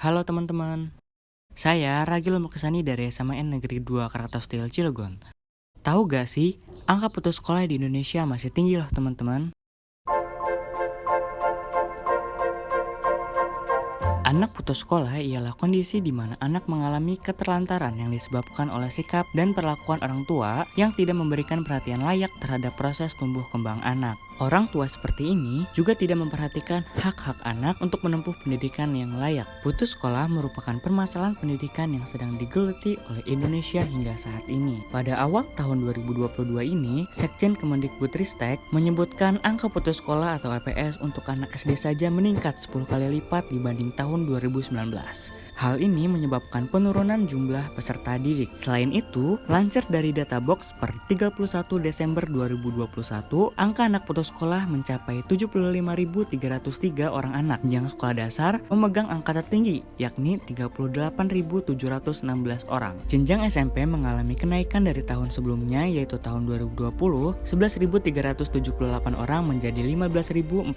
Halo teman-teman, saya Ragil Mukesani dari SMN Negeri 2 Krakatau Cilegon. Tahu gak sih, angka putus sekolah di Indonesia masih tinggi loh teman-teman. Anak putus sekolah ialah kondisi di mana anak mengalami keterlantaran yang disebabkan oleh sikap dan perlakuan orang tua yang tidak memberikan perhatian layak terhadap proses tumbuh kembang anak. Orang tua seperti ini juga tidak memperhatikan hak-hak anak untuk menempuh pendidikan yang layak. Putus sekolah merupakan permasalahan pendidikan yang sedang digeluti oleh Indonesia hingga saat ini. Pada awal tahun 2022 ini, Sekjen Kemendikbudristek menyebutkan angka putus sekolah atau APS untuk anak SD saja meningkat 10 kali lipat dibanding tahun 2019. Hal ini menyebabkan penurunan jumlah peserta didik. Selain itu, lansir dari Databox per 31 Desember 2021, angka anak putus sekolah mencapai 75.303 orang anak yang sekolah dasar memegang angka tertinggi, yakni 38.716 orang. Jenjang SMP mengalami kenaikan dari tahun sebelumnya, yaitu tahun 2020, 11.378 orang menjadi 15.042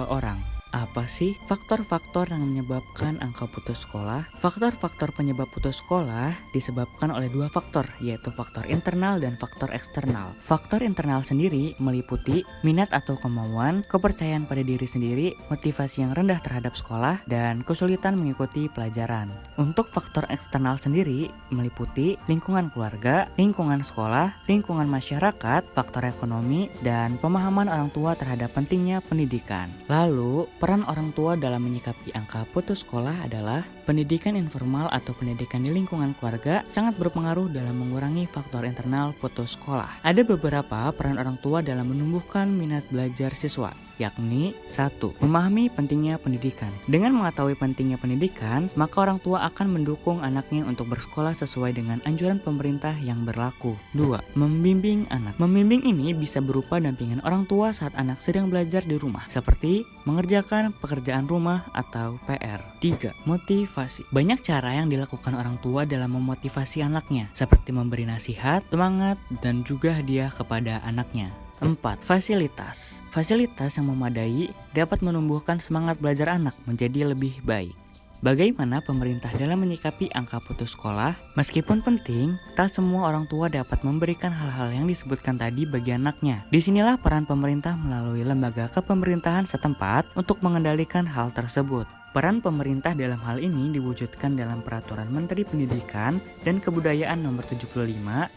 orang. Apa sih faktor-faktor yang menyebabkan angka putus sekolah? Faktor-faktor penyebab putus sekolah disebabkan oleh dua faktor, yaitu faktor internal dan faktor eksternal. Faktor internal sendiri meliputi minat atau kemauan, kepercayaan pada diri sendiri, motivasi yang rendah terhadap sekolah, dan kesulitan mengikuti pelajaran. Untuk faktor eksternal sendiri meliputi lingkungan keluarga, lingkungan sekolah, lingkungan masyarakat, faktor ekonomi, dan pemahaman orang tua terhadap pentingnya pendidikan. Lalu, peran orang tua dalam menyikapi angka putus sekolah adalah pendidikan informal atau pendidikan di lingkungan keluarga sangat berpengaruh dalam mengurangi faktor internal putus sekolah. Ada beberapa peran orang tua dalam menumbuhkan minat belajar siswa, yakni 1. Memahami pentingnya pendidikan. Dengan mengetahui pentingnya pendidikan, maka orang tua akan mendukung anaknya untuk bersekolah sesuai dengan anjuran pemerintah yang berlaku. 2. Membimbing anak. Membimbing ini bisa berupa dampingan orang tua saat anak sedang belajar di rumah, seperti mengerjakan pekerjaan rumah atau PR. 3. Motivasi. Banyak cara yang dilakukan orang tua dalam memotivasi anaknya, seperti memberi nasihat, semangat, dan juga hadiah kepada anaknya. 4. Fasilitas. Fasilitas yang memadai dapat menumbuhkan semangat belajar anak menjadi lebih baik. Bagaimana pemerintah dalam menyikapi angka putus sekolah? Meskipun penting, tak semua orang tua dapat memberikan hal-hal yang disebutkan tadi bagi anaknya. Disinilah peran pemerintah melalui lembaga kepemerintahan setempat untuk mengendalikan hal tersebut. Peran pemerintah dalam hal ini diwujudkan dalam Peraturan Menteri Pendidikan dan Kebudayaan Nomor 75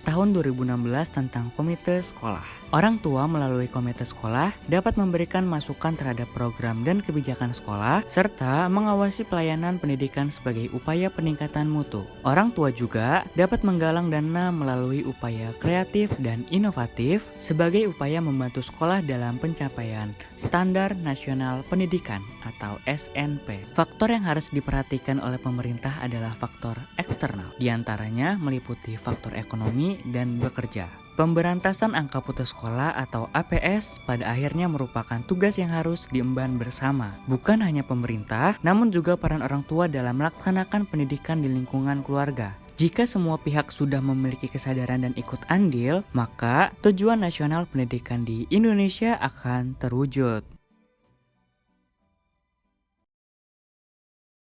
Tahun 2016 tentang Komite Sekolah. Orang tua melalui komite sekolah dapat memberikan masukan terhadap program dan kebijakan sekolah serta mengawasi pelayanan pendidikan sebagai upaya peningkatan mutu. Orang tua juga dapat menggalang dana melalui upaya kreatif dan inovatif sebagai upaya membantu sekolah dalam pencapaian Standar Nasional Pendidikan atau SNP. Faktor yang harus diperhatikan oleh pemerintah adalah faktor eksternal. Di antaranya meliputi faktor ekonomi dan bekerja. Pemberantasan angka putus sekolah atau APS pada akhirnya merupakan tugas yang harus diemban bersama. Bukan hanya pemerintah, namun juga peran orang tua dalam melaksanakan pendidikan di lingkungan keluarga. Jika semua pihak sudah memiliki kesadaran dan ikut andil, maka tujuan nasional pendidikan di Indonesia akan terwujud.